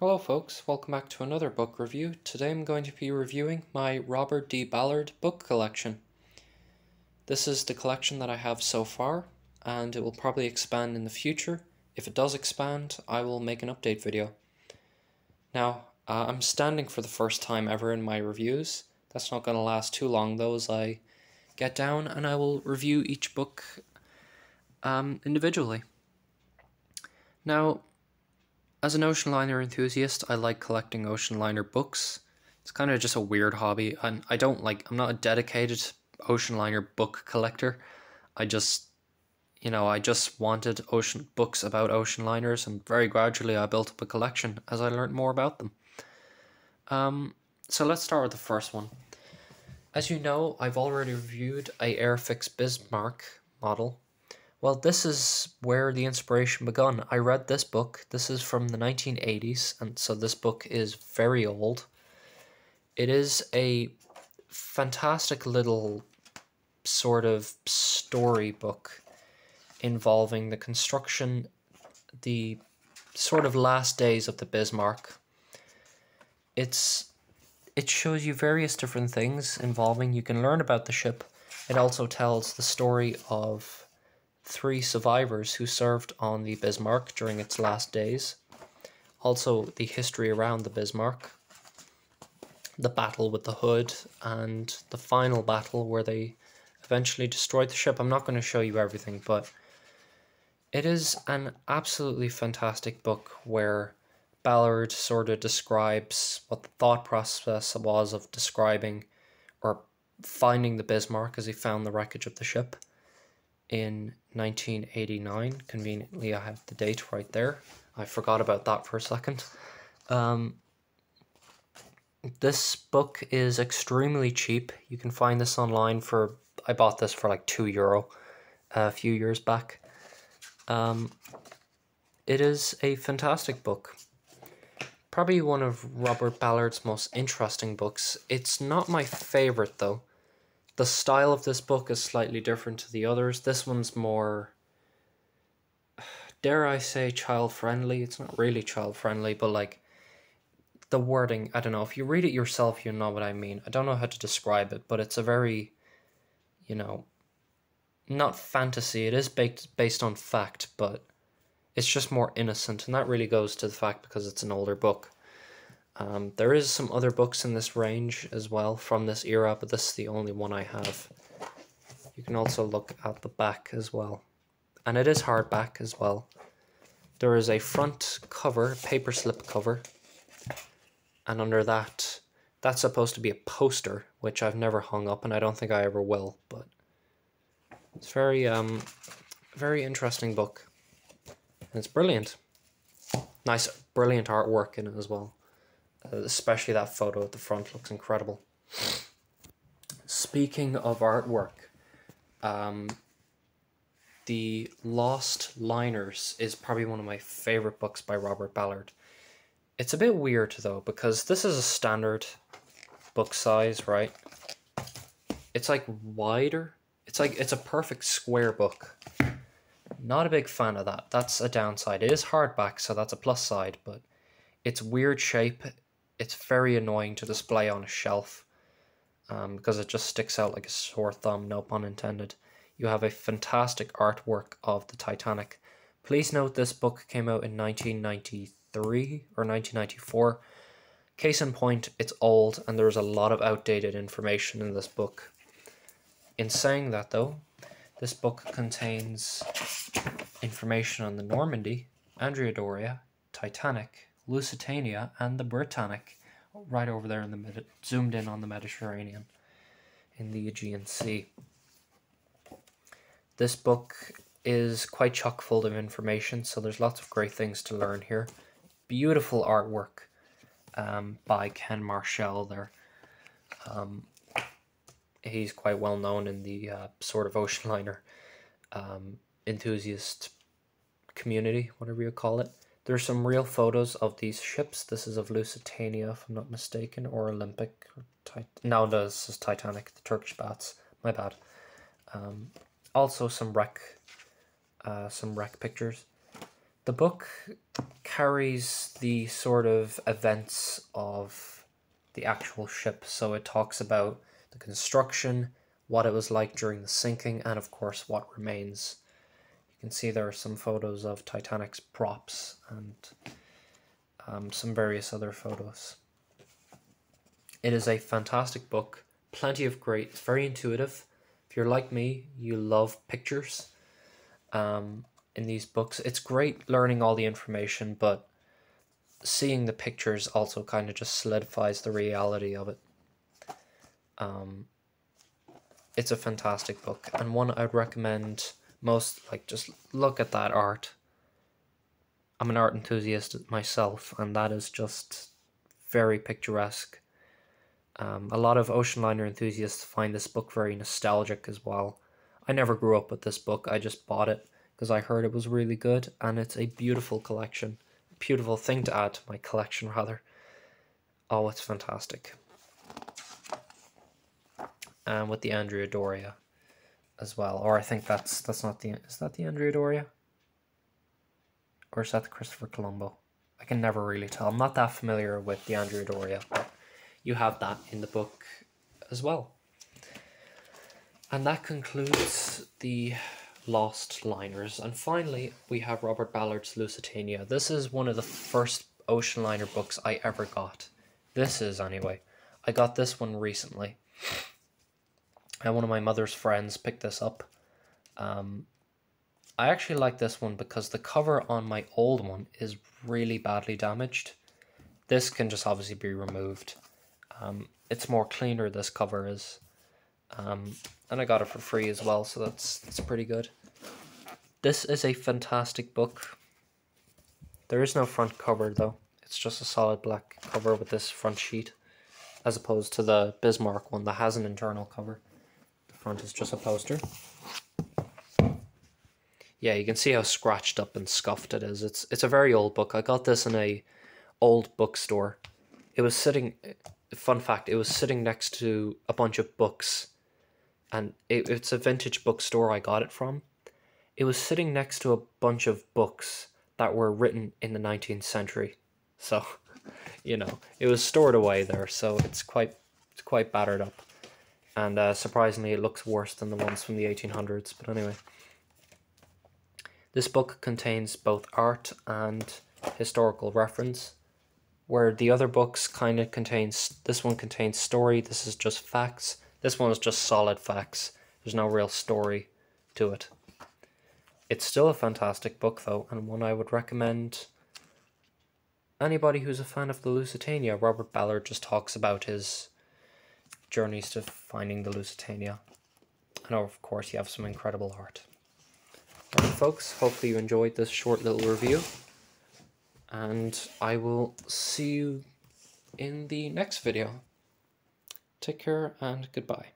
Hello folks, welcome back to another book review. Today I'm going to be reviewing my Robert D. Ballard book collection. This is the collection that I have so far, and it will probably expand in the future. If it does expand, I will make an update video. Now, I'm standing for the first time ever in my reviews. That's not going to last too long though, as I get down and I will review each book individually. Now, as an ocean liner enthusiast, I like collecting ocean liner books. It's kind of just a weird hobby, and I'm not a dedicated ocean liner book collector. I just wanted ocean books about ocean liners, and very gradually I built up a collection as I learned more about them. So let's start with the first one. As you know, I've already reviewed a Airfix Bismarck model. Well, this is where the inspiration began. I read this book. This is from the 1980s, and so this book is very old. It is a fantastic little sort of story book involving the construction, the sort of last days of the Bismarck. It shows you various different things involving. You can learn about the ship. It also tells the story of 3 survivors who served on the Bismarck during its last days. Also, the history around the Bismarck, the battle with the Hood, and the final battle where they eventually destroyed the ship. I'm not going to show you everything, but it is an absolutely fantastic book where Ballard sort of describes what the thought process was of describing or finding the Bismarck as he found the wreckage of the ship in 1989. Conveniently, I have the date right there. I forgot about that for a second. This book is extremely cheap. You can find this online for, I bought this for like €2 a few years back. It is a fantastic book. Probably one of Robert Ballard's most interesting books. It's not my favorite though. The style of this book is slightly different to the others. This one's more, dare I say, child-friendly. It's not really child-friendly, but like the wording, I don't know. If you read it yourself, you know what I mean. I don't know how to describe it, but it's a very, not fantasy. It is based on fact, but it's just more innocent, and that really goes to the fact because it's an older book. There is some other books in this range as well from this era, but this is the only one I have. You can also look at the back as well. And it is hardback as well. There is a front cover, paper slip cover. And under that, that's supposed to be a poster, which I've never hung up, and I don't think I ever will. But it's very interesting book. And it's brilliant. Nice, brilliant artwork in it as well. Especially that photo at the front looks incredible. Speaking of artwork, The Lost Liners is probably one of my favorite books by Robert Ballard. It's a bit weird though, because this is a standard book size, right? It's like wider. It's a perfect square book. Not a big fan of that. That's a downside. It is hardback, so that's a plus side, but it's weird shape. It's very annoying to display on a shelf because it just sticks out like a sore thumb, no pun intended. You have a fantastic artwork of the Titanic. Please note this book came out in 1993 or 1994. Case in point, it's old and there's a lot of outdated information in this book. In saying that though, this book contains information on the Normandy, Andrea Doria, Titanic, Lusitania, and the Britannic, right over there in the zoomed in on the Mediterranean, in the Aegean Sea. This book is quite chock full of information, so there's lots of great things to learn here. Beautiful artwork by Ken Marshall there. He's quite well known in the sort of ocean liner enthusiast community, whatever you call it. There's some real photos of these ships. This is of Lusitania, if I'm not mistaken, or Olympic. No, this is Titanic, the Turkish baths. My bad. Also some wreck pictures. The book carries the sort of events of the actual ship. So it talks about the construction, what it was like during the sinking, and of course what remains. You can see there are some photos of Titanic's props and some various other photos. It is a fantastic book, plenty of great, it's very intuitive. If you're like me, you love pictures in these books. It's great learning all the information, but seeing the pictures also kind of just solidifies the reality of it. It's a fantastic book, and one I'd recommend most. Like, just look at that art. I'm an art enthusiast myself, and that is just very picturesque. A lot of ocean liner enthusiasts find this book very nostalgic as well. I never grew up with this book, I just bought it because I heard it was really good, and it's a beautiful collection. A beautiful thing to add to my collection, rather. Oh, it's fantastic. And with the Andrea Doria as well. Or I think that's not the... Is that the Andrea Doria? Or is that the Christopher Colombo? I can never really tell. I'm not that familiar with the Andrea Doria, but you have that in the book as well. And that concludes the Lost Liners. And finally, we have Robert Ballard's Lusitania. This is one of the first ocean liner books I ever got. This is, anyway. I got this one recently. And one of my mother's friends picked this up. I actually like this one because the cover on my old one is really badly damaged. This can just obviously be removed. It's more cleaner, this cover is. And I got it for free as well, so that's pretty good. This is a fantastic book. There is no front cover though. It's just a solid black cover with this front sheet, as opposed to the Bismarck one that has an internal cover. The front is just a poster. Yeah, you can see how scratched up and scuffed it is. It's a very old book. I got this in a old bookstore. It was sitting, fun fact, it was sitting next to a bunch of books. And it's a vintage bookstore I got it from. It was sitting next to a bunch of books that were written in the 19th century. So, you know, it was stored away there, so it's quite battered up. And surprisingly, it looks worse than the ones from the 1800s. But anyway. This book contains both art and historical reference, where the other books kind of contains, this one contains story, this is just facts. This one is just solid facts. There's no real story to it. It's still a fantastic book though, and one I would recommend anybody who's a fan of the Lusitania. Robert Ballard just talks about his journeys to finding the Lusitania. And of course you have some incredible art. Alright folks, hopefully you enjoyed this short little review, and I will see you in the next video. Take care and goodbye.